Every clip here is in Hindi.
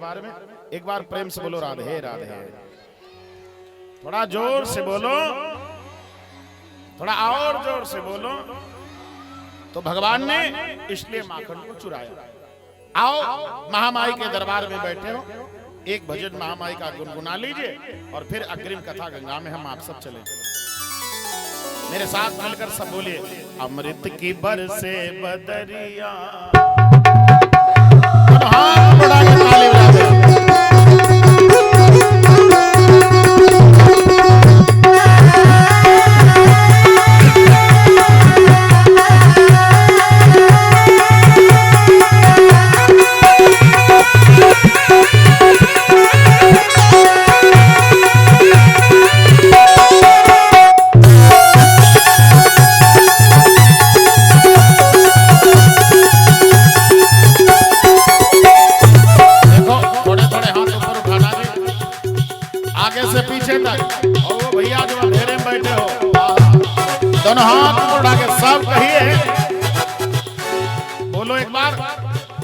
बारे में एक बार प्रेम से बोलो राधे राधे। थोड़ा जोर से बोलो, थोड़ा और जोर से बोलो। तो भगवान ने इसलिए माखन को चुराया। आओ महामाई के दरबार में बैठे हो, एक भजन महामाई का गुनगुना लीजिए और फिर अग्रिम कथा गंगा में हम आप सब चले। मेरे साथ मिलकर सब बोलिए, अमृत की बरसे बदरिया। हाँ, बड़ा ताली बजा दे। दोनों हाथ उठा के सब कहिए, बोलो एक बार,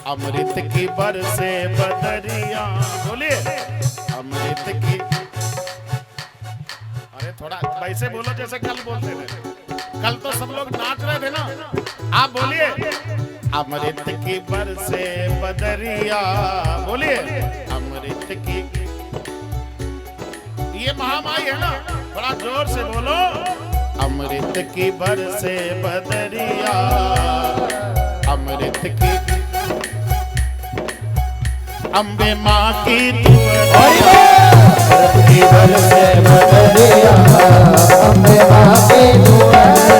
अमृत की बरसे बदरिया। बोलिए अमृत की। अरे थोड़ा वैसे बोलो जैसे कल बोलते थे। कल तो सब लोग नाच रहे थे ना। आप बोलिए अमृत की बरसे बदरिया। बोलिए अमृत की। ये महामाई है ना, बड़ा जोर से बोलो, अमृत की बरसे बदरिया। अमृत की अम्बे माँ की दुआरिया। अमृत की बरसे बदरिया, अम्बे माँ की दुआरिया।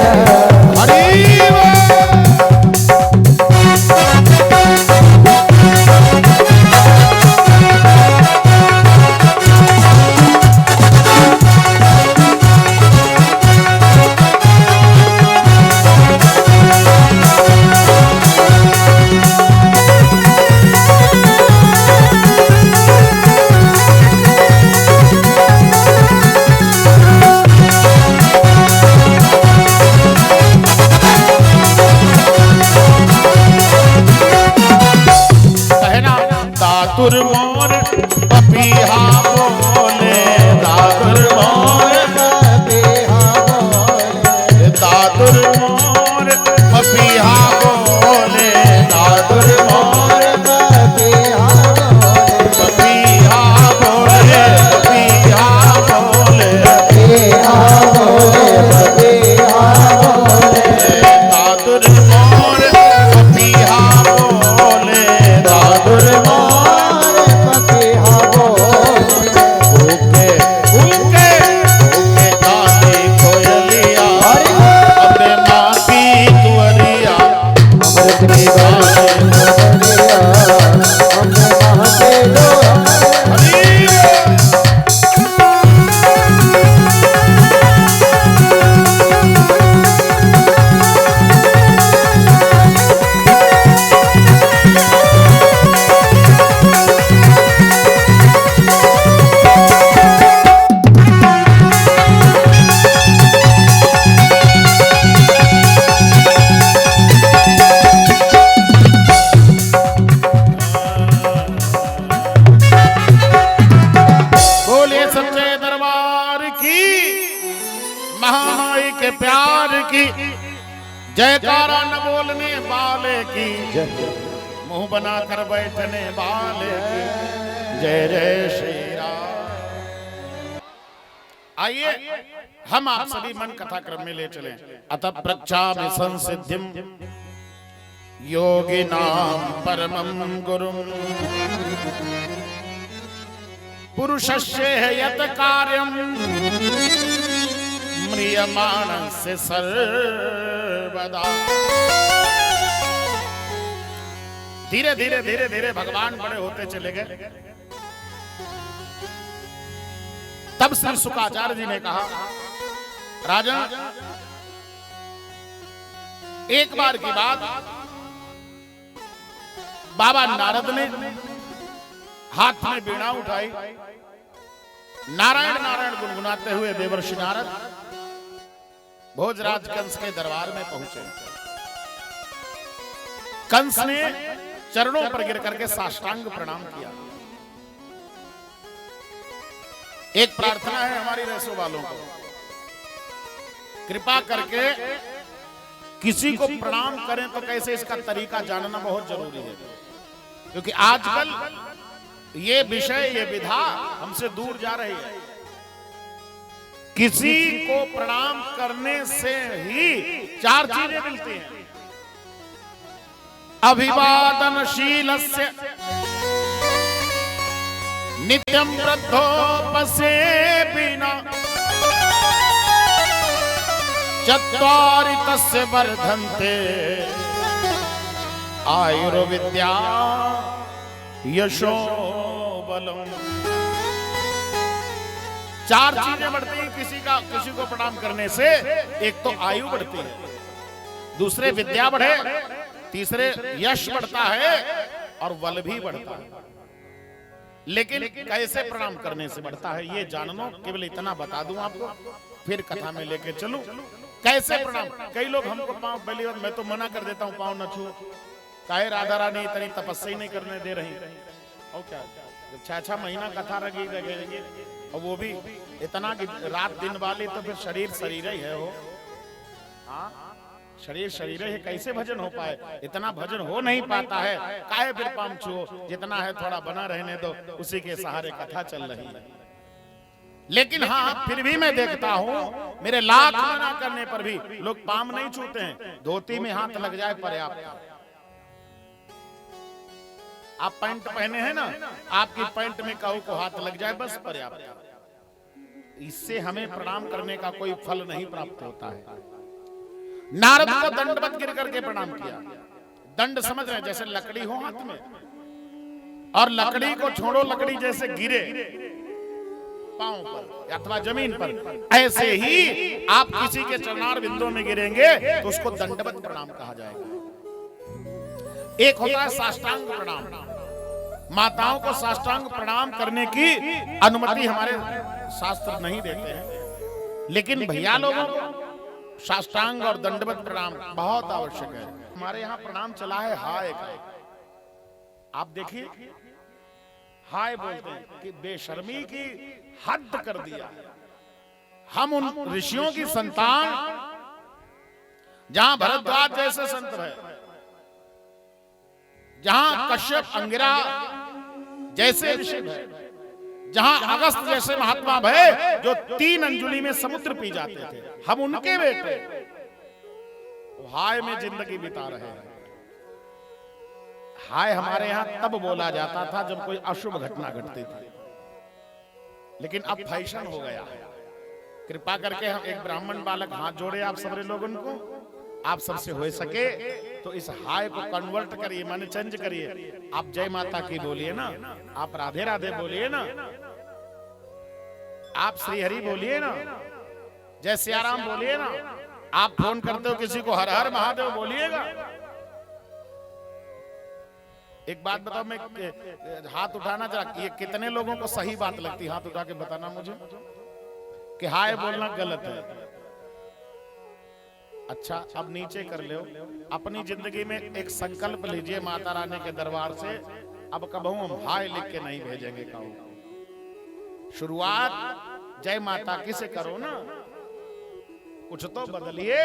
दादुर मोर पपीहा बोले, दादुर मोर पपीहा बोले, दादुर मोर पपीहा बोले, दादुर मोर पपीहा बोले, पपीहा बोले, पपीहा बोले, पपीहा बोले, पपीहा बोले, दादुर मोर पपीहा बोले, दादुर मोर महामाई के प्यार की जयकारा न बोलने वाले की, मुंह बनाकर बैठने वाले की जय जय श्री राम। आइए हम आप सभी मन कथा क्रम में ले चलें। अतः प्रक्षामि संसिद्धिं योगिनां परमं गुरुं, पुरुषस्य यत् कार्यं म्रियमाणस्य सर्वदा। धीरे धीरे धीरे धीरे भगवान बड़े होते चले गए। तब श्री शुकाचार्य जी ने कहा, राजा एक बार की बात, बाबा नारद ने हाथ में बीणा उठाई, नारायण नारायण गुनगुनाते हुए देवर्षि नारद भोजराज कंस के दरबार में पहुंचे। कंस ने चरणों पर गिर करके साष्टांग प्रणाम किया। एक प्रार्थना है हमारी रसो वालों को, कृपा करके किसी को प्रणाम करें तो कैसे इसका तरीका जानना बहुत जरूरी है, क्योंकि आजकल ये विषय ये विधा हमसे दूर जा रही है। किसी को प्रणाम करने से ही 4 चीजें मिलती हैं। अभिवादनशीलस्य नित्यं वृद्धोपसेविना चत्वारि तस्य वर्धन्ते आयुर्विद्या यशो बलम। 4 चीजें बढ़ती हैं किसी को प्रणाम करने से। एक तो आयु बढ़ती है, दूसरे विद्या बढ़े, तीसरे यश बढ़ता है और बल भी बढ़ता है। लेकिन कैसे प्रणाम करने से बढ़ता है ये जान लो, केवल इतना बता दूं आपको, फिर कथा में लेके चलूं। कैसे प्रणाम? कई लोग हमको पांव, पहली बार मैं तो मना कर देता हूं पांव न छू, काहे राधा रानी इतनी तपस्या ही नहीं करने दे रही। और क्या, जब 6-6 महीना कथा रहेगी और वो भी इतना कि रात दिन वाली, तो फिर शरीर शरीर ही है हो। हाँ, शरीर शरीर है, कैसे भजन हो पाए? इतना भजन हो नहीं पाता है, काहे फिर पांव छुओ, जितना है थोड़ा बना रहने दो, उसी के सहारे कथा चल रही है। लेकिन हाँ, फिर भी मैं देखता हूं मेरे लाख मना करने पर भी लोग पाम नहीं छूते हैं। धोती में हाथ लग जाए पर्याप्त। आप पैंट पहने हैं ना, आपकी पैंट में कहू को हाथ लग जाए बस पर्याप्त। इससे हमें प्रणाम करने का कोई फल नहीं प्राप्त होता है। नारद को दंडवत गिर करके प्रणाम किया। दंड समझ रहे, जैसे लकड़ी हो हाथ में, और लकड़ी को छोड़ो, लकड़ी जैसे गिरे पांव पर अथवा जमीन पर, ऐसे ही आप किसी के चरणार बिंदों में गिरेंगे तो उसको दंडवत प्रणाम कहा जाएगा। एक होता है साष्टांग प्रणाम। माताओं को साष्टांग प्रणाम करने की अनुमति हमारे शास्त्र नहीं देते हैं, लेकिन भैया लोगों को साष्टांग और दंडवत प्रणाम बहुत आवश्यक है। हमारे यहाँ प्रणाम चला है हाय का। आप देखिए, हाय बोलते हैं कि बेशर्मी की हद कर दिया। हम उन ऋषियों की संतान, जहां भरद्वाज जैसे संत है, जहां कश्यप अंगिरा जैसे ऋषि है, जहां अगस्त जैसे महात्मा भय जो 3 अंजुलि में समुद्र पी जाते थे, हम उनके बेटे हाय में जिंदगी बिता रहे हैं। हाय हमारे यहां तब बोला जाता था जब कोई अशुभ घटना घटती थी, लेकिन अब फैशन हो गया है। कृपा करके हम एक ब्राह्मण बालक हाथ जोड़े आप सबरे लोगों को, आप सबसे हो सके तो इस हाय को कन्वर्ट करिए, माने चेंज करिए। आप जय माता की बोलिए ना, आप राधे राधे बोलिए ना, आप श्री हरि बोलिए ना, जय सियाराम बोलिए ना। आप फोन करते हो किसी को हर हर महादेव बोलिएगा। एक बात बताओ, मैं हाथ उठाना जरा, ये कितने लोगों को सही बात लगती है? हाथ उठा के बताना मुझे कि हाय बोलना गलत है। अच्छा, अब नीचे कर लो। अपनी जिंदगी में एक संकल्प लीजिए माता रानी के दरबार से, अब कबहू हम हाय लिख के नहीं भेजेंगे। कहूँ शुरुआत जय माता की से करो ना, कुछ तो बदलिए।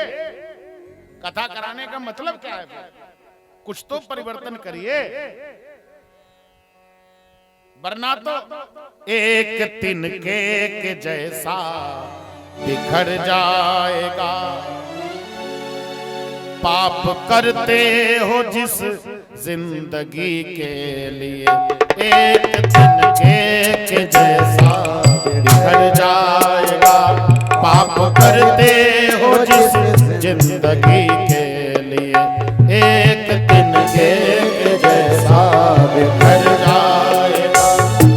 कथा कराने का मतलब क्या है? कुछ तो परिवर्तन करिए, वरना तो एक तिनके के जैसा बिखर जाएगा। पाप करते हो जिस जिंदगी के लिए, एक तिनके के जैसा बिखर जाएगा। पाप करते हो जिस जिंदगी के लिए, एक तिनके के जैसा बिखर जाएगा।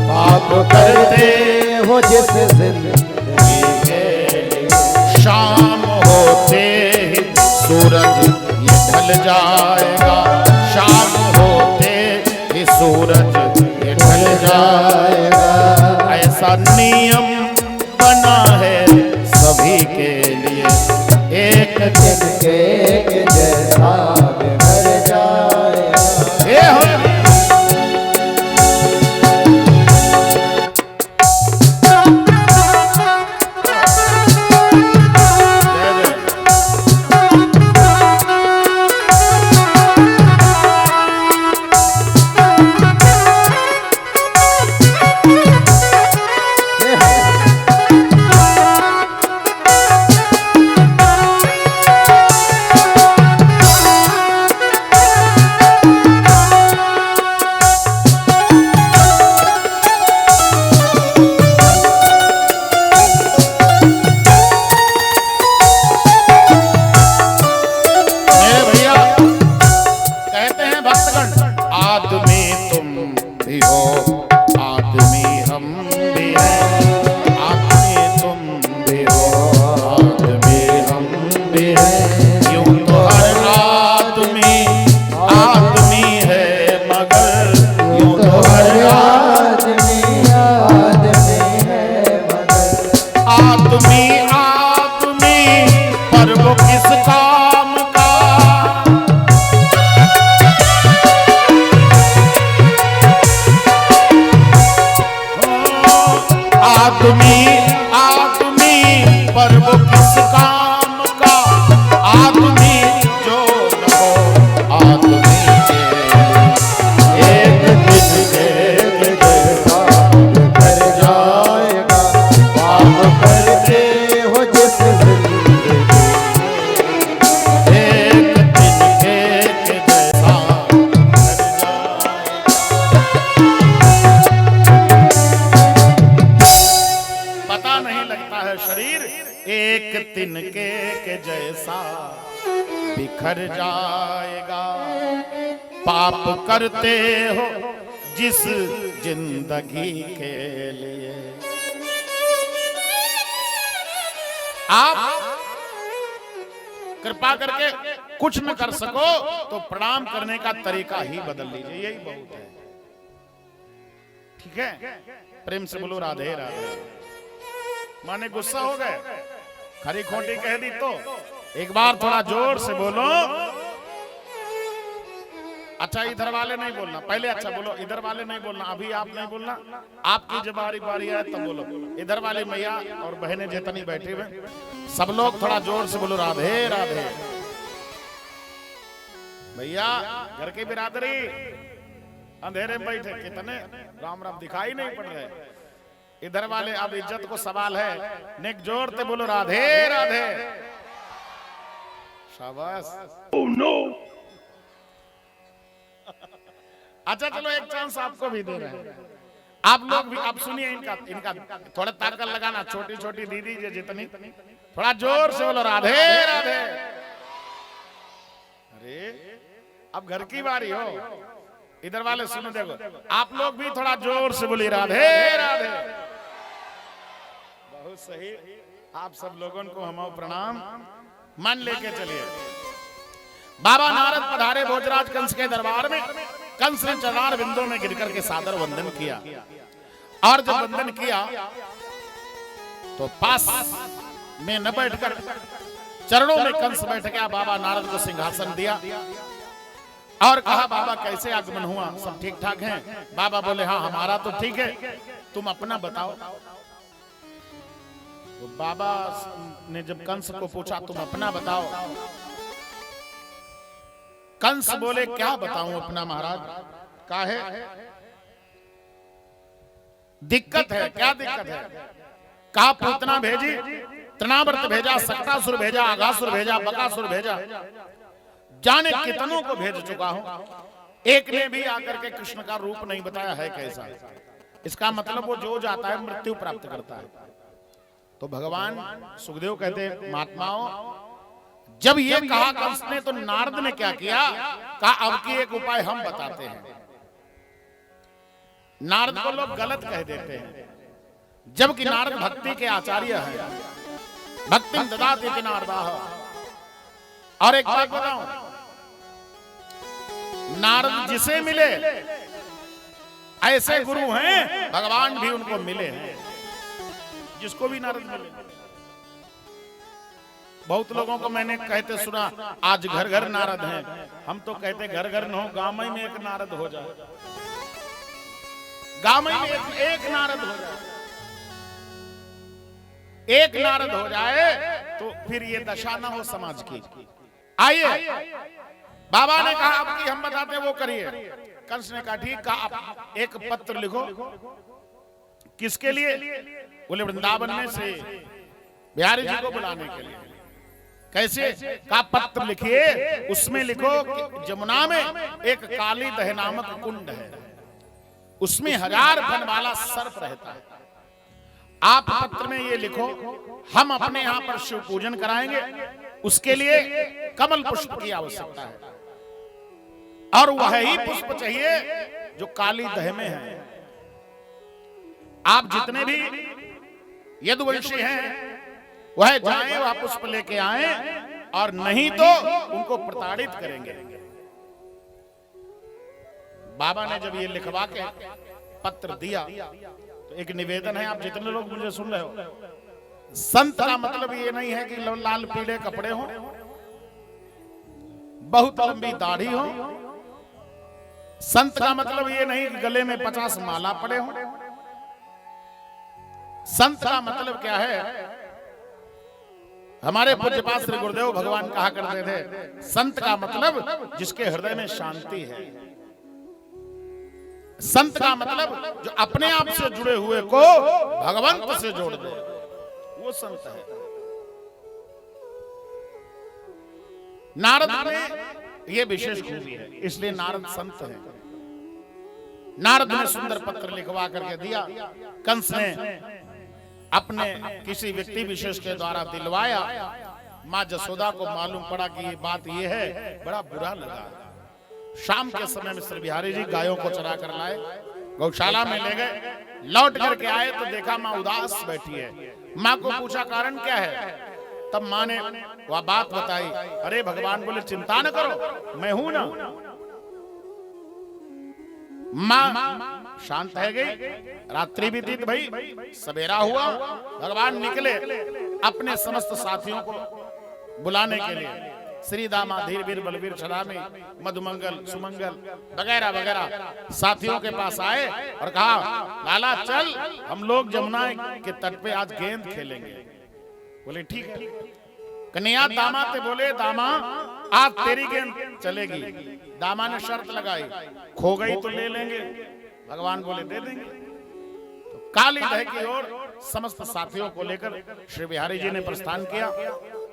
पाप करते हो जिस जिंदगी के लिए, शाम होते ही सूरज ये ढल जाएगा। शाम होते ही सूरज ये ढल जाएगा। ऐसा नियम बना है सभी के लिए, एक तिनके के जैसा बिखर जाएगा। आदमी पर वो किस काम का, आदमी जो न हो आदमी के एक दिन के जैसा कर जाएगा, काम करते हो जिस जिंदगी एक दिन के जैसा कर जाएगा। पता नहीं लगता है शरीर एक तिनके के जैसा बिखर जाएगा, पाप करते हो जिस जिंदगी के लिए। आप कृपा करके कुछ न कर सको तो प्रणाम करने का तरीका ही बदल लीजिए, यही बहुत है। ठीक है, प्रेम से बोलो राधे राधे। माने गुस्सा हो गए, खरी खोटी कह दी तो एक बार थोड़ा जोर से बोलो। अच्छा इधर वाले नहीं बोलना, पहले अच्छा बोलो, इधर वाले नहीं बोलना, अभी आप नहीं बोलना, आपकी जब बारी आए तब बोलो। इधर वाली मैया और बहनें जितनी बैठी हुए सब लोग थोड़ा जोर से बोलो राधे राधे। भैया घर की बिरादरी अंधेरे में बैठे कितने राम राम दिखाई नहीं पड़ रहे। इधर वाले अब इज्जत को सवाल है, नेक जोर से बोलो राधे राधे। शाबाश। Oh no. अच्छा चलो एक चांस आपको भी दे रहे हैं, आप लोग भी आप सुनिए इनका थोड़ा ताकत लगाना। छोटी छोटी दीदी जितनी थोड़ा जोर से बोलो राधे राधे। अरे अब घर की बारी हो, इधर वाले सुनो, देखो आप लोग भी थोड़ा जोर से बोलिए राधे राधे। बहुत सही, आप सब लोगों को हम प्रणाम मन लेके चलिए। बाबा नारद पधारे भोजराज कंस के दरबार में। कंस ने चरण बिंदों में गिरकर के सादर वंदन किया, और जब वंदन किया तो पास में न बैठकर चरणों में कंस बैठ गया। बाबा नारद को सिंहासन दिया और कहा बाबा कैसे आगमन हुआ, सब ठीक ठाक हैं? बाबा बोले हाँ हमारा तो ठीक है, तुम अपना बताओ। तो बाबा ने जब कंस को पूछा तुम अपना बताओ, कंस बोले क्या बताऊं अपना महाराज, काहे दिक्कत है, क्या दिक्कत है? कहा पूतना भेजी, तृणावर्त भेजा, सक्तासुर भेजा, आगासुर भेजा, बकासुर भेजा, जाने कितनों को भेज चुका हूं, एक ने भी आकर के कृष्ण का रूप नहीं बताया है कैसा। इसका मतलब वो जो जाता है मृत्यु प्राप्त करता है। तो भगवान सुखदेव कहते हैं महात्माओं, जब ये कहा कंस ने तो नारद ने क्या किया, कहा अब की एक उपाय हम बताते हैं। नारद को लोग गलत कह देते हैं, जबकि नारद भक्ति के आचार्य हैं। भक्ति ददाति इति नारदाः। और एक बात बताऊं, नारद जिसे मिले ऐसे गुरु हैं, भगवान भी उनको मिले हैं, जिसको भी नारद मिले। बहुत लोगों को मैंने कहते सुना आज घर घर नारद हैं, हम तो कहते घर घर न हो, गांव में एक नारद हो जाए, गांव में एक नारद हो जाए, एक नारद हो जाए तो फिर ये दशा ना हो समाज की। आइए बाबा ने कहा अब की हम बताते वो करिए। कंस ने कहा ठीक, कहा आप एक पत्र लिखो। किसके लिए? बोले वृंदावन में से बिहारी जी को बुलाने के लिए। कैसे? का पत्र लिखिए, उसमें लिखो कि जमुना में एक काली दह नामक कुंड है, उसमें 1000 फन वाला सर्प रहता है। आप पत्र में ये लिखो हम अपने यहाँ पर शिव पूजन कराएंगे, उसके लिए कमल पुष्प की आवश्यकता है, और वही पुष्प चाहिए जो काली दह में है। आप जितने भी यदुवंशी हैं वह जाएं, वह पुष्प लेके आए, और नहीं तो उनको प्रताड़ित करेंगे। बाबा ने जब ये लिखवा के पत्र दिया तो एक निवेदन है, आप जितने लोग मुझे सुन रहे हो, संत का मतलब ये नहीं है कि लाल पीले कपड़े हो, बहुत लंबी दाढ़ी हो। संत का मतलब ये नहीं कि गले में 50 माला पड़े हो। संत का मतलब क्या है? हमारे पूज्यपाद श्री गुरुदेव भगवान कहा करते थे, संत का मतलब जिसके हृदय में शांति है। संत का मतलब जो अपने आप से जुड़े हुए को भगवंत से जोड़ दे, वो संत है। नारद में ये विशेष खूबी है, इसलिए नारद संत है। नारद ने सुंदर पत्र लिखवा करके दिया, कंस ने अपने किसी व्यक्ति विशेष के द्वारा दिलवाया। माँ जसोदा को मालूम पड़ा कि ये बात ये है, बड़ा बुरा लगा। शाम के समय में श्री बिहारी जी गायों को चरा कर लाए, गौशाला में ले गए। लौट करके आए तो देखा माँ उदास बैठी है। माँ को पूछा कारण क्या है, तब माँ ने वह बात बताई। अरे भगवान बोले चिंता न करो, मैं हूं ना। माँ शांत है गई। रात्रि बीती भाई, सवेरा हुआ। भगवान निकले अपने समस्त साथियों को बुलाने के लिए। श्री दामा, धीर वीर, बलवीर, छलामी, मधुमंगल, सुमंगल वगैरह वगैरह साथियों के पास आए और कहा, लाला चल हम लोग जमुना के तट पे आज गेंद खेलेंगे। बोले ठीक है। कन्हैया दामा से बोले, दामा आज तेरी गेंद चलेगी। दामा ने शर्त लगाई, खो गई तो ले लेंगे। भगवान बोले दे देंगे। तो काली दह की ओर समस्त साथियों को लेकर श्री बिहारी जी ने प्रस्थान किया।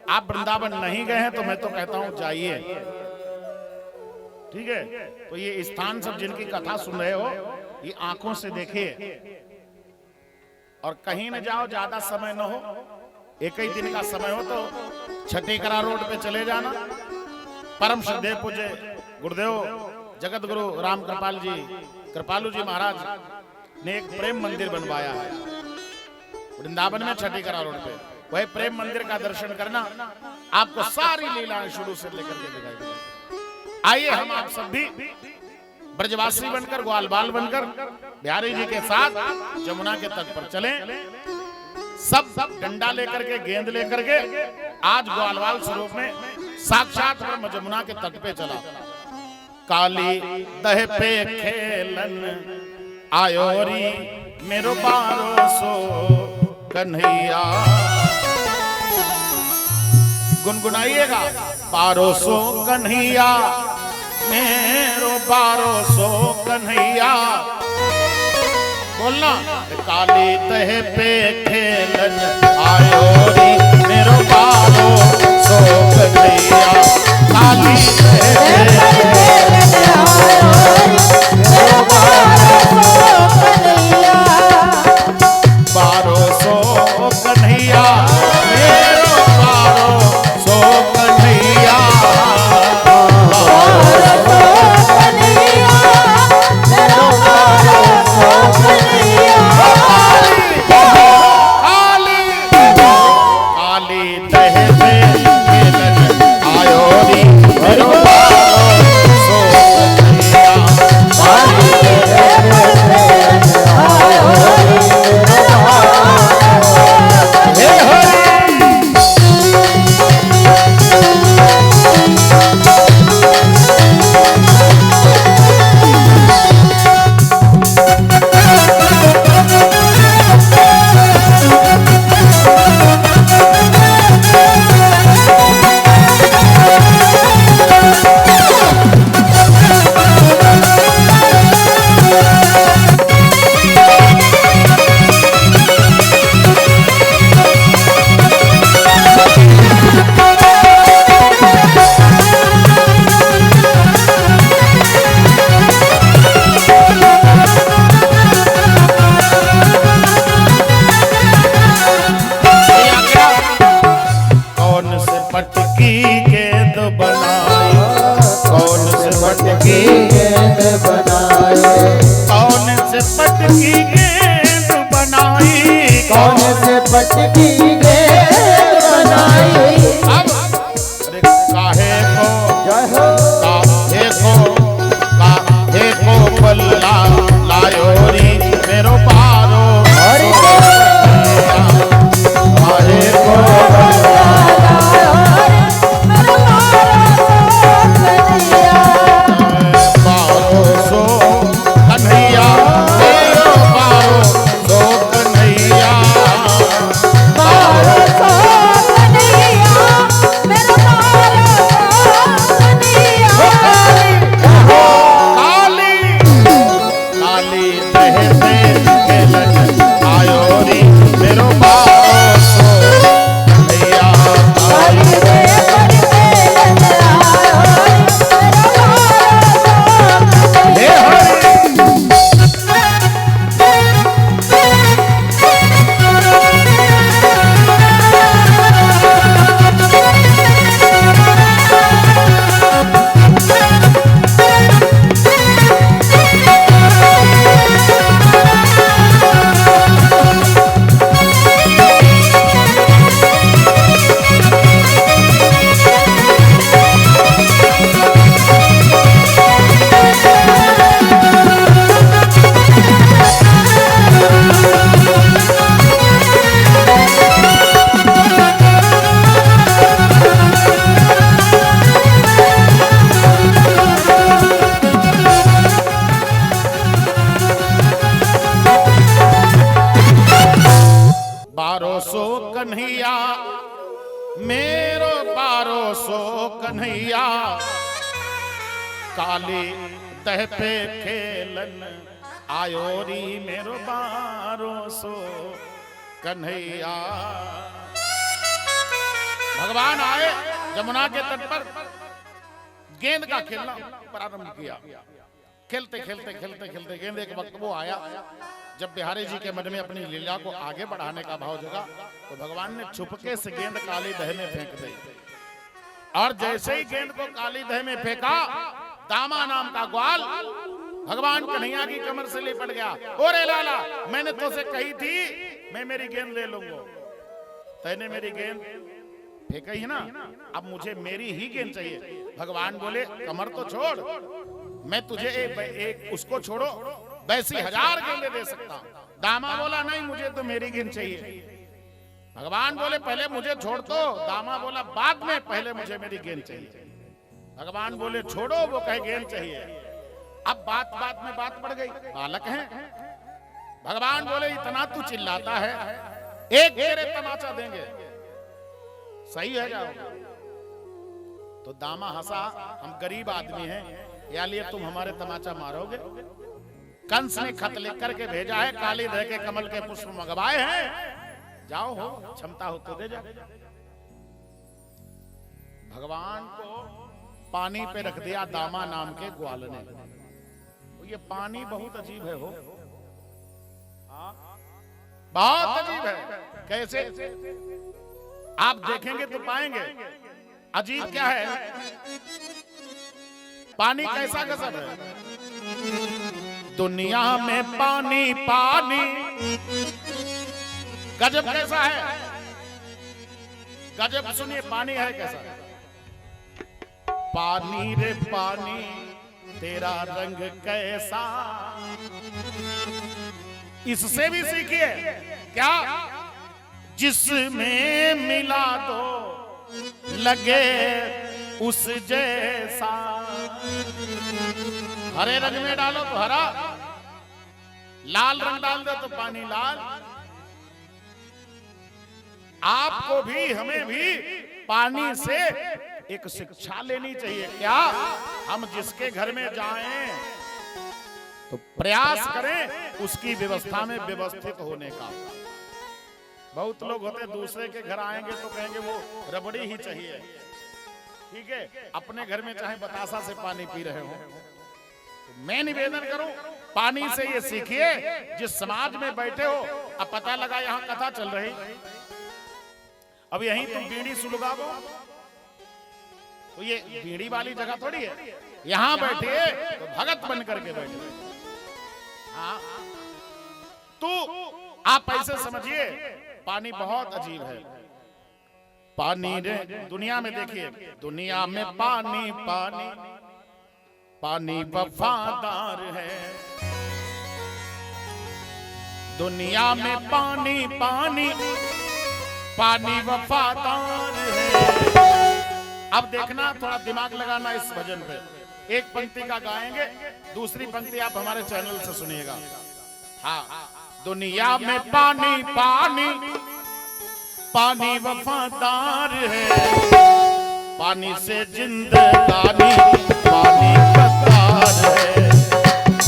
आप वृंदावन नहीं गए हैं तो मैं तो कहता हूं जाइए, ठीक है। तो ये स्थान सब जिनकी कथा सुन रहे हो, ये आंखों से देखिए और कहीं न जाओ, ज्यादा समय न हो, एक ही दिन का समय हो तो छठीकरा रोड पे चले जाना। परम श्रद्धेय पूज्य गुरुदेव जगत गुरु राम कृपालू जी महाराज ने एक प्रेम मंदिर बनवाया है वृंदावन में, छठीकरा रोड पे। वह प्रेम मंदिर का दर्शन करना, आपको सारी लीलाएं शुरू से लेकर के दिखाई देगी। आइए हम आप सब भी ब्रजवासी बनकर, ग्वाल बाल बनकर बिहारी जी के साथ जमुना के तट पर चलें। सब डंडा लेकर के, गेंद लेकर के आज ग्वालवाल स्वरूप में साक्षात ब्रह्म जमुना के तट पे चला। काली दह पे खेलन आयोरी मेरो बारो सो कन्हैया। गुनगुनाइएगा, बारो सो कन्हैया मेरो बारो सो कन्हैया। बोलना, काली तह पे खेलन आयोरी मेरो बारो सो कन्हैया। काली तह पे खेलन आयोरी मेरो बारो सो कन्हैया। बारो सो कन्हैया मेरो बारो सो कन्हैया। कौन से पटकी गेंद बनाई। अब काहे को पल्ला लायोरी मेरो पारो। काहे को पल्ला लायोरी मेरो पारो सो कन्हैया। मेरो पारो सो कन्हैया। सो कन्हैया, मेरो बारो सो कन्हैया, काली दह पे खेलन आयोरी मेरो बारो सो कन्हैया। भगवान आए जमुना के तट पर, गेंद का खेलना प्रारंभ किया। खेलते खेलते खेलते खेलते गेंद एक वक्त वो आया जब बिहारी जी के मन में अपनी लीला को आगे बढ़ाने का भाव जगा, तो भगवान ने छुपके से गेंद काली दह में फेंक दी। और जैसे ही गेंद को काली दह में फेंका, दामा नाम का ग्वाल भगवान कन्हैया की कमर से लिपट गया। ओरे लाला, मैंने तो से कही थी मैं मेरी गेंद ले लूंगा, तैने मेरी गेंद फेंका ही ना, अब मुझे मेरी ही गेंद चाहिए। भगवान बोले कमर तो छोड़, मैं तुझे एक उसको छोड़ो वैसी 1000 गेंदें दे सकता हूं। दामा बोला नहीं, मुझे तो मेरी गेंद चाहिए। भगवान बोले पहले मुझे छोड़ दो। दामा बोला बाद में, पहले मुझे मेरी गेंद चाहिए। भगवान बोले छोड़ो, वो कहे गेंद चाहिए। अब बात बात में बात बढ़ गई, बालक हैं। भगवान बोले इतना तू चिल्लाता है, एक तेरे तमाचा देंगे, सही है जाओ। तो दामा हंसा, हम गरीब आदमी हैं, या लिए तुम हमारे तमाचा मारोगे? कंस ने खत लिख करके भेजा है, काली दह के कमल के पुष्प मंगवाए हैं, जाओ हो क्षमता हो तो दे जा। भगवान को पानी पे रख दिया दामा नाम के ग्वाल ने। तो ये पानी बहुत अजीब है, हो बहुत अजीब है। कैसे? आप देखेंगे तो पाएंगे अजीब क्या है। पानी कैसा गजब है, दुनिया में पानी पानी गजब कैसा है। गजब सुनिए, पानी है कैसा। पानी रे पानी तेरा रंग कैसा, इससे भी सीखिए क्या, जिसमें मिला दो लगे उस जैसा। हरे रंग में डालो तो हरा, लाल रंग डाल दो तो पानी लाल। आपको भी हमें भी पानी से एक शिक्षा लेनी चाहिए। क्या? हम जिसके घर में जाएं तो प्रयास करें उसकी व्यवस्था में व्यवस्थित होने का। बहुत लोग होते दूसरे के घर आएंगे तो कहेंगे वो रबड़ी ही चाहिए, ठीक है, अपने घर में चाहे बतासा से पानी पी रहे हो। तो मैं निवेदन करूं, पानी से ये सीखिए, जिस समाज में बैठे हो, अब पता लगा यहां कथा चल रही, अब यहीं तुम बीड़ी सुलगाओ, तो ये बीड़ी वाली जगह थोड़ी है, यहां बैठे तो भगत बन करके बैठे। हाँ, तो आप ऐसे समझिए पानी बहुत अजीब है। पानी रे दुनिया में देखिए, दुनिया में पानी पानी पानी वफादार है। दुनिया में पानी पानी पानी वफादार है। अब देखना, थोड़ा दिमाग लगाना इस भजन पे। एक पंक्ति का गाएंगे, दूसरी पंक्ति आप हमारे चैनल से सुनिएगा। हाँ, दुनिया में पानी पानी पानी वफादार है, पानी से जिंदगानी पानी कतार है,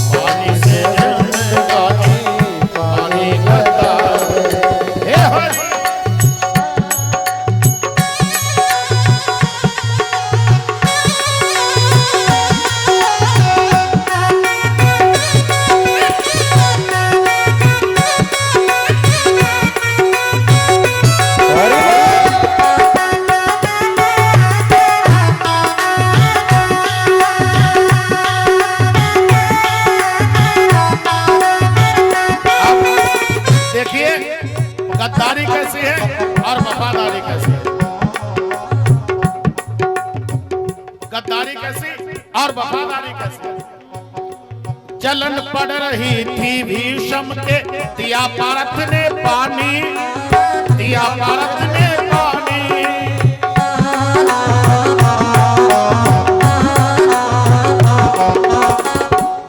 पानी से जिंदगानी पानी कतार है। गद्दारी कैसी है और वफादारी कैसी है। गद्दारी कैसी और वफादारी कैसी है। जलन पड़ रही थी भीषम के, दिया पारथ ने पानी, दिया पारथ ने पानी।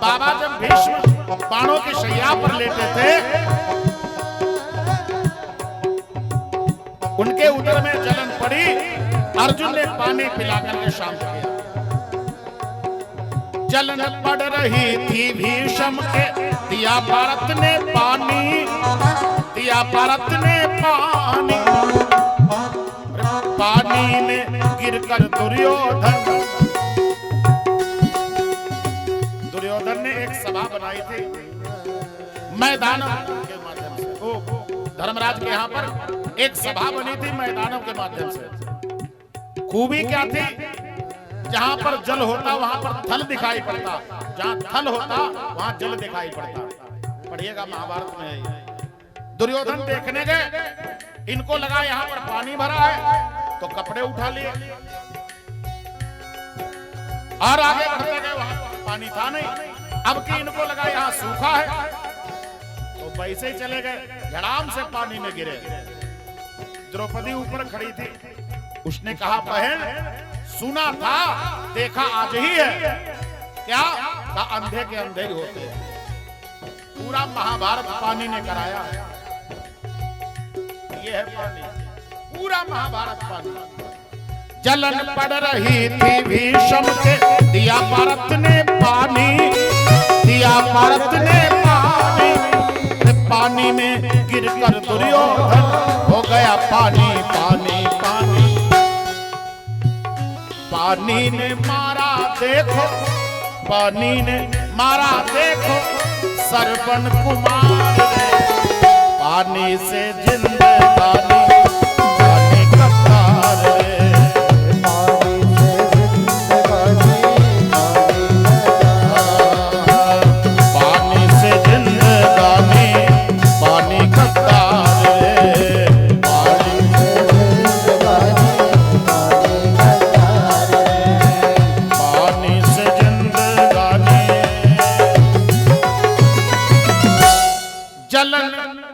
बाबा जब भीष्म बाणों की शैया पर लेटे थे उनके उदर में जलन पड़ी। अर्जुन ने पानी पिलाकर के शांत किया। जलन पड़ रही थी भीषम के, दिया भारत ने पानी, दिया भारत ने पानी। पानी में गिरकर दुर्योधन ने एक सभा बनाई थी मैदानों के माध्यम से। ओ धर्मराज के यहाँ पर एक सभा बनी थी मैदानों के माध्यम से। खूबी क्या थी, जहां पर जल होता वहां पर थल दिखाई पड़ता, जहां थल होता वहां जल दिखाई पड़ता। पढ़िएगा महाभारत में है। दुर्योधन देखने गए, इनको लगा यहां पर पानी भरा है तो कपड़े उठा लिए और आगे बढ़ते गए, वहां पानी था नहीं। अब कि इनको लगा यहां सूखा है तो वैसे ही चले गए, झड़ाम से पानी में गिरे। द्रौपदी ऊपर खड़ी थी, उसने कहा बहन सुना था देखा आज ही है। क्या का अंधे के अंधे ही होते हैं। पूरा महाभारत पानी ने कराया। ये है पानी, पूरा महाभारत पानी। जलन पड़ रही थी भीषम के, दिया भारत ने पानी, दिया भारत ने पानी। पानी में गिरकर दुर्योधन हो गया पानी पानी पानी। पानी ने मारा देखो, पानी ने मारा देखो सरवन कुमार ने। पानी से जिंदगानी पानी कतार रे, पानी से जिंदगानी पानी से जिंदगानी पानी कतार रे, पानी से जिंदगानी पानी से जिंदगानी। जलन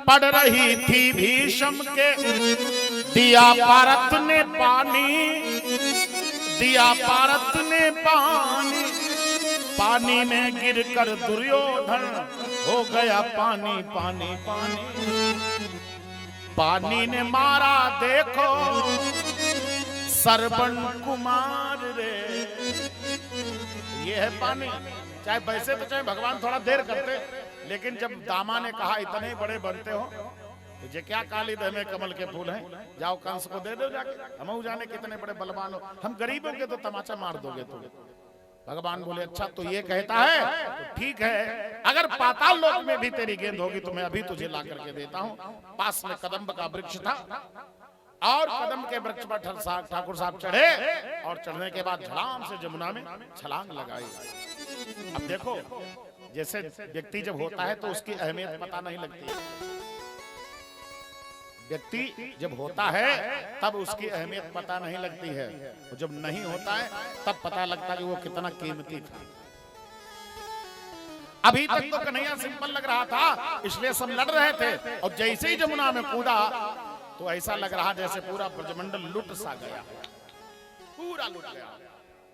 पड़ रही थी भीषम के, दिया भारत ने पानी, दिया भारत ने पानी। पानी में गिरकर दुर्योधन हो गया पानी पानी पानी। पानी ने मारा देखो सरवन कुमार रे। ये है पानी। चाहे वैसे तो चाहे भगवान थोड़ा देर करते, लेकिन जब दामा ने कहा इतने बड़े बनते हो तो जे क्या काली दह में कमल के फूल हैं, जाओ कंस को दे दो जाके, हम जाने कितने बड़े बलवान हो, हम गरीबों के तो तमाचा मार दोगे तुम। भगवान बोले अच्छा तो ये कहता है तो ठीक है, अगर पाताल लोक में भी तेरी गेंद होगी तो मैं अभी तुझे ला करके देता हूँ। पास में कदम्ब का वृक्ष था और कदम के वृक्ष पर ठाकुर साहब चढ़े और चढ़ने के बाद झड़ाम से जमुना में छलांग लगाई। अब देखो जैसे व्यक्ति जब होता है तो उसकी अहमियत पता नहीं लगती। व्यक्ति जब होता है तब उसकी अहमियत पता नहीं लगती है, और जब नहीं होता है तब पता लगता है कि वो कितना कीमती था। अभी तक तो कन्हैया सिंपल लग रहा था इसलिए सब लड़ रहे थे, और जैसे ही जमुना में कूदा तो ऐसा लग रहा जैसे पूरा ब्रजमंडल लुट सा गया, पूरा लुट गया।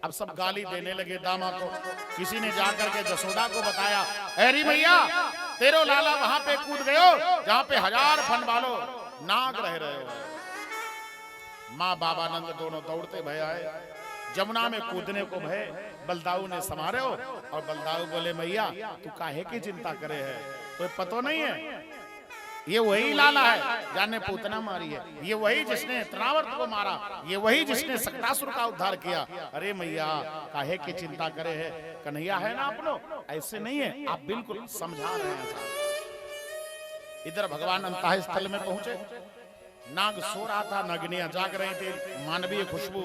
अब सब गाली देने लगे दामा को। किसी ने जाकर के जसोदा को बताया, अरे मैया तेरो लाला वहां पे कूद गयो जहां पे 1000 फन वालो नाग रह रहे हो। माँ बाबानंद दोनों दौड़ते भय आए, जमुना में कूदने को भय बलदाऊ ने समारे हो। और बलदाऊ बोले मैया तू काहे की चिंता करे है, कोई पतो नहीं है, ये वही लाला है जाने पूतना मारी है, ये वही जिसने तृणावर्त को मारा, ये वही जिसने सक्रासुर का उद्धार किया। अरे मैया काहे की चिंता करे है, कन्हैया है ना अपनो, ऐसे नहीं है, आप बिल्कुल समझा रहे हैं। इधर भगवान अंतः स्थल में पहुंचे, नाग सो रहा था, नागिनियां जाग रही थी। मानवीय खुशबू,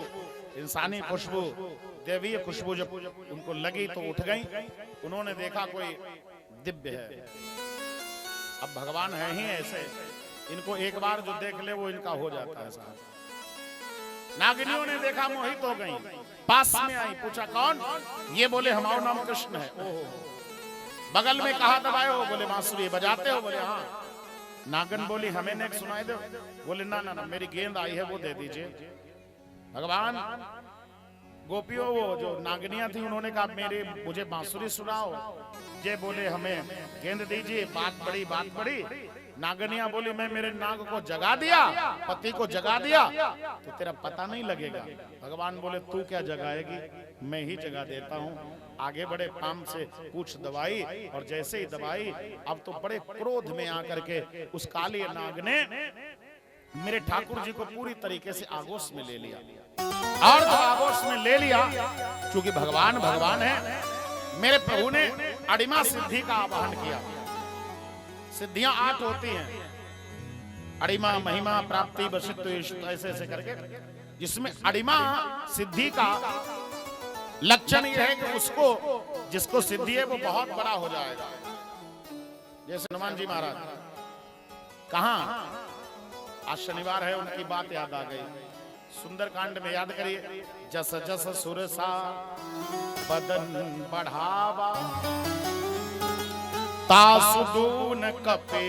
इंसानी खुशबू, देवीय खुशबू जब उनको लगी तो उठ गई। उन्होंने देखा कोई दिव्य है। अब भगवान है ही ऐसे, इनको एक बार जो देख ले वो इनका हो जाता है साहब। नागिनियों ने देखा मोहित हो गई, पास में आई, पूछा कौन, ये बोले हमारा नाम कृष्ण है। ओहो, बगल में कहा दबाए हो, बोले बांसुरी बजाते हो, बोले हाँ। नागन बोली हमें नेक सुनाई दो, बोले ना ना ना मेरी गेंद आई है वो दे दीजिए। भगवान गोपियों वो जो नागिनियां थी उन्होंने कहा मुझे बांसुरी सुनाओ। ये बोले हमें गेंद दीजिए, बात बड़ी। नागनिया बोली मैं मेरे नाग को जगा दिया, पति को जगा दिया तो तेरा पता नहीं लगेगा। भगवान बोले तू क्या जगाएगी, मैं ही जगा देता हूँ। आगे बड़े पाम से पूछ दबाई और जैसे ही दबाई, अब तो बड़े क्रोध में आकर के उस काली नाग ने मेरे ठाकुर जी को पूरी तरीके से आगोश में ले लिया। और जब आगोश में ले लिया, चूंकि भगवान है, मेरे प्रभु ने अड़िमा सिद्धि का आवाहन किया। सिद्धियां 8 होती हैं, अड़िमा, महिमा, प्राप्ति, वशिष्ठ, ऐसे ऐसे करके, जिसमें अड़िमा सिद्धि का लक्षण यह है कि उसको जिसको सिद्धि है वो बहुत बड़ा हो जाएगा। जैसे हनुमान जी महाराज, कहां आज शनिवार है, उनकी बात याद आ गई। सुंदरकांड में याद करिए, जस जस सुरसा बदन बढ़ावा, तासुदून कपे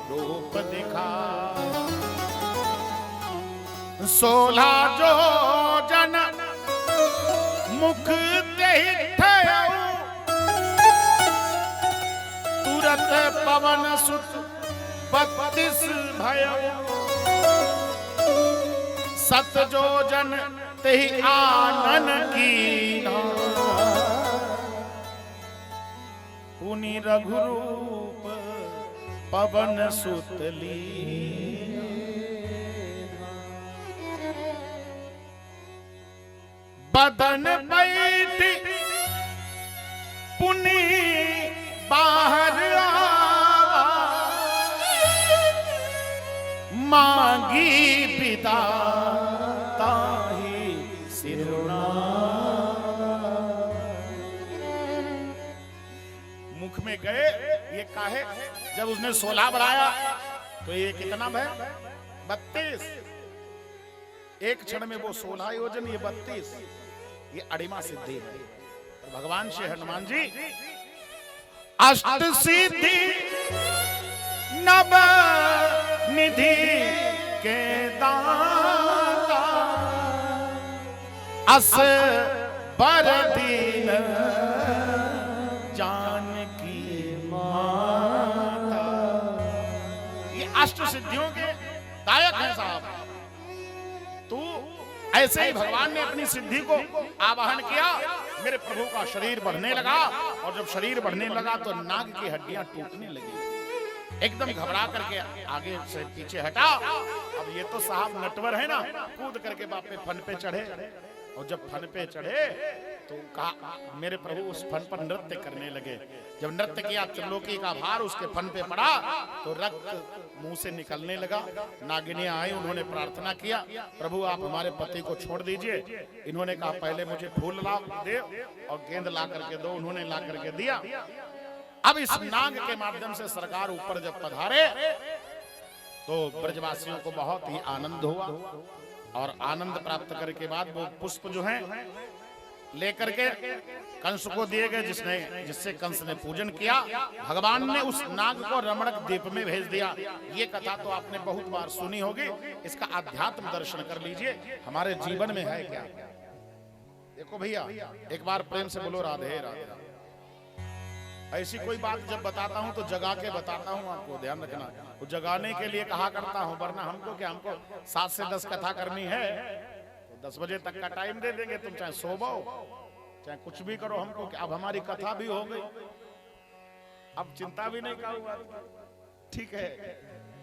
रूप दिखा, 16 जो जन मुख देहु, तुरत पवन सुत 32 भयउ, सत जो जन तेहि आनन कीन्हा, पुनि रघुरूप पवन सुत लीन्हा। बदन बैठी पुनि बाहर आवा, मांगी पिता ताहि सिरुना। मुख में गए, ये काहे, जब उसने 16 बढ़ाया तो ये कितना भय, 32। एक क्षण में वो 16 योजन, ये 32, ये अड़िमा सिद्धि है। तो भगवान श्री हनुमान जी अष्ट सिद्धि नव निधि के दाता, अस पर दीन जानकी माता। ये अष्ट सिद्धियों के दायक हैं साहब। तू ऐसे ही भगवान ने अपनी सिद्धि को आवाहन किया, मेरे प्रभु का शरीर बढ़ने लगा, और जब शरीर बढ़ने लगा तो नाग की हड्डियां टूटने लगी। एकदम घबरा करके आगे से पीछे हटा। अब ये तो साहब नटवर है ना, कूद करके बापे फन पे चढ़े, और जब फन पे चढ़े तो कहा मेरे प्रभु उस फन पर नृत्य करने लगे। जब नृत्य किया, त्रिलोकी का भार उसके फन पे पड़ा तो रक्त मुंह से निकलने लगा। नागिनियां आई, उन्होंने प्रार्थना किया, प्रभु आप हमारे पति को छोड़ दीजिए। इन्होंने कहा पहले मुझे फूल ला दे और गेंद ला करके दो, उन्होंने ला करके दिया। अब इस नाग के माध्यम से सरकार ऊपर जब पधारे तो ब्रजवासियों को बहुत ही आनंद हुआ, और आनंद प्राप्त करने के बाद वो पुष्प जो हैं लेकर के कंस को दिए गए, जिससे कंस ने पूजन किया। भगवान ने उस नाग को रमणक द्वीप में भेज दिया। ये कथा तो आपने बहुत बार सुनी होगी, इसका आध्यात्म दर्शन कर लीजिए, हमारे जीवन में है क्या। देखो भैया, एक बार प्रेम से बोलो राधे राधे। ऐसी कोई बात जब बताता हूं तो जगा के बताता हूं, आपको ध्यान रखना। वो जगाने के लिए कहा करता हूं, वरना हमको क्या, हमको 7 से 10 कथा करनी है तो 10 बजे तक का टाइम दे देंगे। तुम चाहे सोबो चाहे कुछ भी करो, हमको क्या, अब हमारी कथा भी हो गई, अब चिंता भी नहीं करूंगा। ठीक है,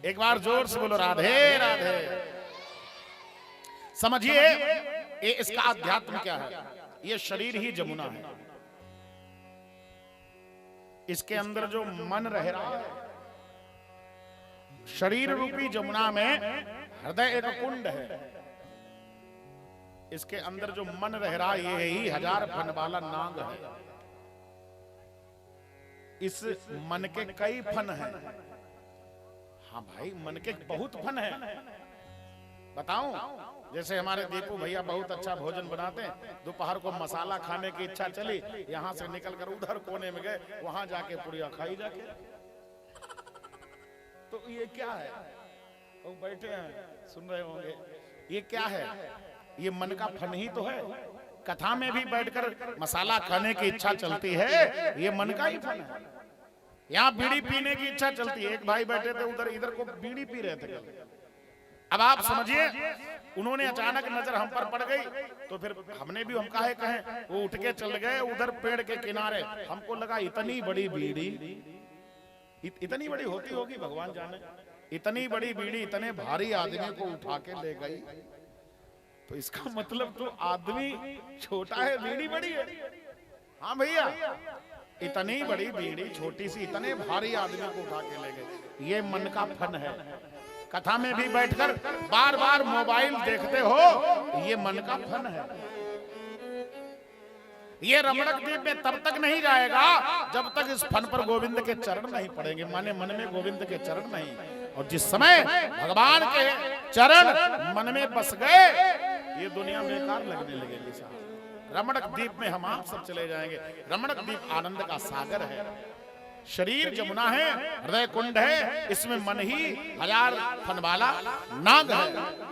एक बार जोर से बोलो राधे राधे। समझिए ये इसका अध्यात्म क्या है। ये शरीर ही जमुना है, इसके अंदर जो मन रह रहा है, शरीर रूपी जमुना में हृदय एक कुंड है, इसके अंदर जो मन रह रहा है ये ही 1000 फन वाला नाग है। इस मन के कई फन हैं। हाँ भाई, मन के बहुत फन हैं। बताऊं, जैसे हमारे दीपू भैया बहुत अच्छा भोजन बनाते हैं, दोपहर को मसाला खाने की इच्छा चली, यहां से निकलकर उधर कोने में गए, वहां जाके पुड़िया खाई जाके। तो ये क्या है, वो बैठे हैं सुन रहे होंगे, ये क्या है, ये मन का फन ही तो है। कथा में भी बैठकर मसाला खाने की इच्छा चलती है, ये मन का ही फल है। यहाँ बीड़ी पीने की इच्छा चलती है। एक भाई बैठे थे उधर, इधर को बीड़ी पी रहे थे। अब आप समझिए, उन्होंने अचानक नजर हम पर पड़ गई, तो फिर हमने भी हम कहें, वो उठ के चल गए उधर पेड़ के किनारे। हमको लगा इतनी बड़ी बीड़ी, इतनी बड़ी होती होगी भगवान जाने, इतनी बड़ी बीड़ी इतने भारी आदमी को उठा के ले गई, तो इसका मतलब तो आदमी छोटा है, बीड़ी बड़ी है। हाँ भैया, इतनी बड़ी बीड़ी छोटी सी, इतने भारी आदमी को उठा के ले गए। ये मन का फन है। कथा में भी बैठकर बार बार मोबाइल देखते हो, ये मन का फन है। ये रमणक द्वीप में तब तक नहीं जाएगा जब तक इस फन पर गोविंद के चरण नहीं पड़ेंगे, माने मन में गोविंद के चरण नहीं। और जिस समय भगवान के चरण मन में बस गए, ये दुनिया बेकार लगने लगेगी साहब। रमणक द्वीप में हम आप सब चले जाएंगे। रमणक द्वीप आनंद का सागर है, शरीर जमुना है, हृदय कुंड है, इसमें मन ही 1000 फन वाला नाग है।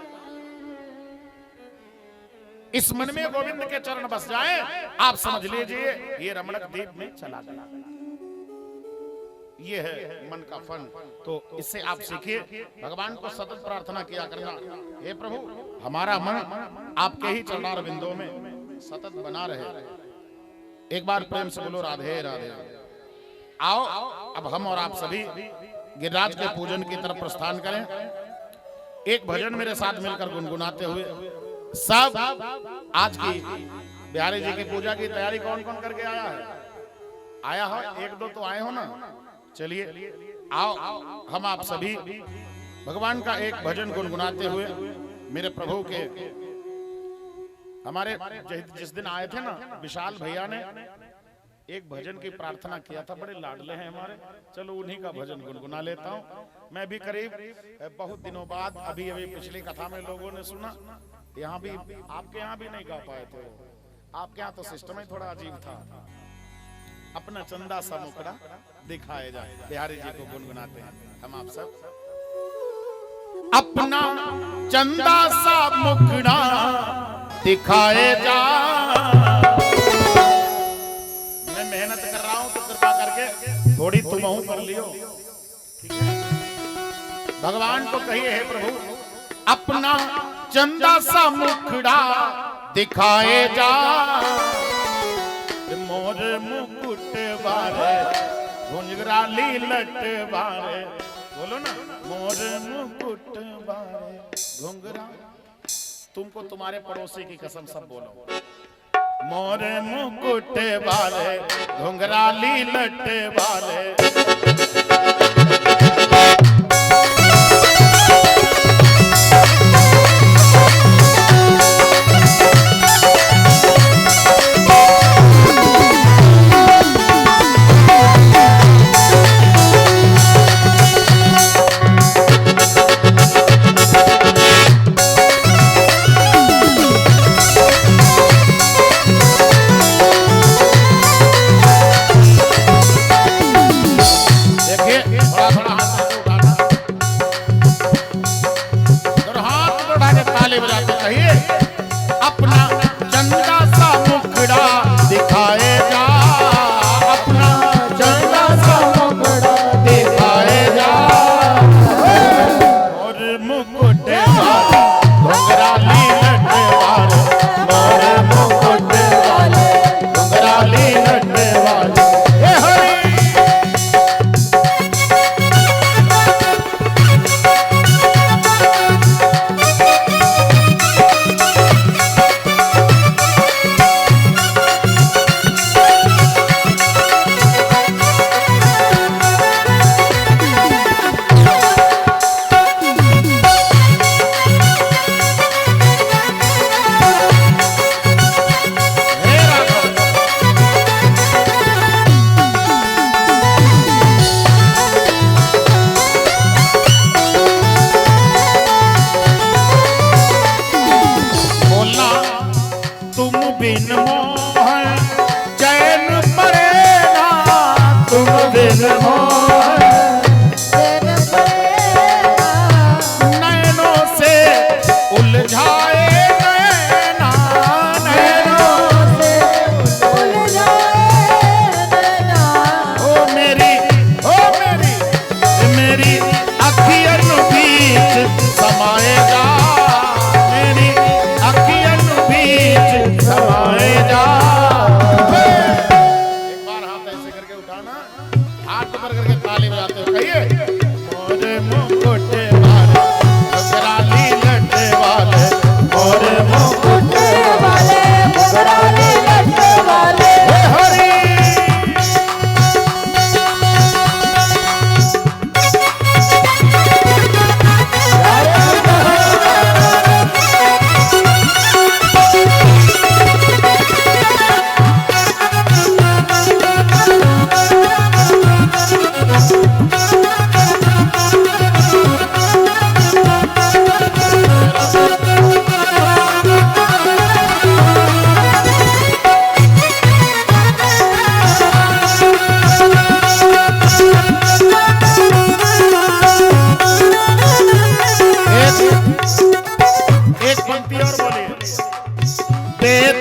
इस मन में गोविंद के चरण बस जाए, आप समझ लीजिए ये रमणक द्वीप में चला गया। ये है मन का फन। तो इससे आप सीखिए, भगवान को सतत प्रार्थना किया करना, हे प्रभु हमारा मन आपके ही चरणारविंदों में सतत बना रहे। एक बार प्रेम से बोलो राधे राधे। आओ अब हम और आप सभी गिरिराज के पूजन की तरफ प्रस्थान करें। एक भजन मेरे साथ मिलकर गुनगुनाते हुए सब आज की बिहारी जी की पूजा की तैयारी कौन कौन करके आया है? आया हो? एक दो तो आए हो ना? चलिए आओ हम आप सभी भगवान का एक भजन गुनगुनाते हुए मेरे प्रभु के, हमारे जिस दिन आए थे ना विशाल भैया ने एक भजन की प्रार्थना किया था, बड़े लाडले हैं हमारे, चलो उन्हीं का भजन गुनगुना लेता हूँ। मैं भी करीब बहुत दिनों बाद अभी पिछली कथा में लोगों ने सुना, यहाँ भी आपके यहाँ भी नहीं गा पाए थे। आपके यहाँ तो सिस्टम ही थोड़ा अजीब था। अपना चंदा सा मुखड़ा दिखाए जाए, बिहारी जी को गुनगुनाते हैं हम आप सब। अपना चंदा सा मुखड़ा दिखाए जा। मैं मेहनत कर रहा हूं तो कृपा करके थोड़ी तुम कर लियो। भगवान को कहिए, हे प्रभु अपना चंदा सा मुखड़ा दिखाए जा। मोर मुकुट बारे घुंघराली लट बारे, बोलो ना, मोर मुकुट बारे घुंघरा। तुमको तुम्हारे पड़ोसी की कसम सब बोलो, मोर मुकुट बारे घुंघराली लट बारे।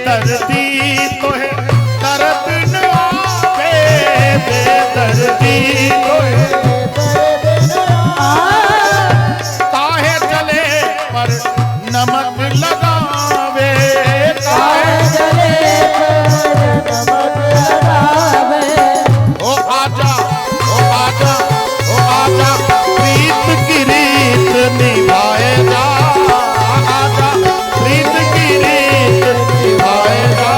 बेदर्दी तो है दर्द न आवे, बेदर्दी तो है काहे जले पर नमक लगावे, काहे जले पर नमक लगावे। ओ आजा ओ आजा ओ आजा प्रीत की रीत निभाए जा, आजा प्रीत की रीत निभाए जा।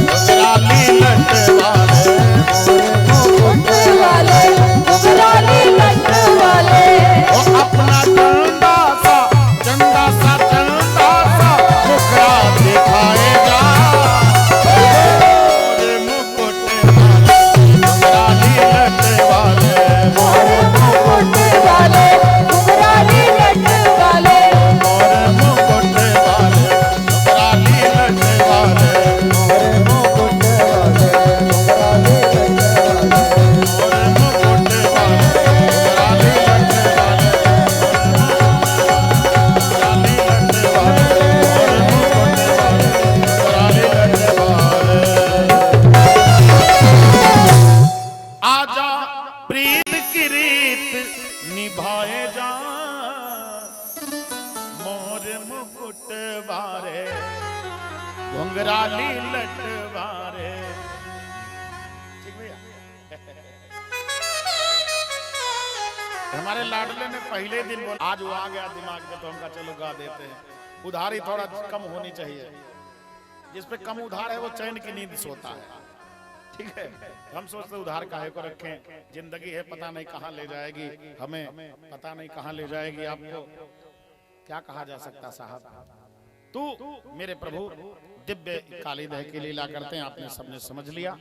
घुंघराली लट वाले, मुकुट वाले, घुंघराली लट वाले। ओ अपना चंदा सा चंदा सा चंदा सा मुखड़ा दिखाए जा, मोरे मुकुट वाले घुंघराली लट वाले, मोरे मुकुट वाले, घुंघराली लट वाले। मोरे मुकुट वाले घुंघराली लट वाले, मोरे मुकुट वाले, घुंघराली लट वाले। मोरे मुकुट वाले घुंघराली लट वाले, घुंघराली लट वाले, आजा प्रीत की रीत निभाए जा, मोर मुकुट वारे घुंघराली लट वारे। ठीक भैया। हमारे लाडले ने पहले दिन बोला, आज वो आ गया दिमाग में तो हमका चलो गा देते हैं। उधारी थोड़ा कम होनी चाहिए, जिस पे कम उधार है वो चैन की नींद सोता है। ठीक है, हम सोचते उधार काहे को रखें, जिंदगी है पता नहीं कहाँ ले जाएगी, हमें पता नहीं कहाँ ले जाएगी। आपको क्या कहा जा सकता साहब, तू मेरे प्रभु दिव्य काली दह की लीला करते हैं, आपने सबने समझ लिया।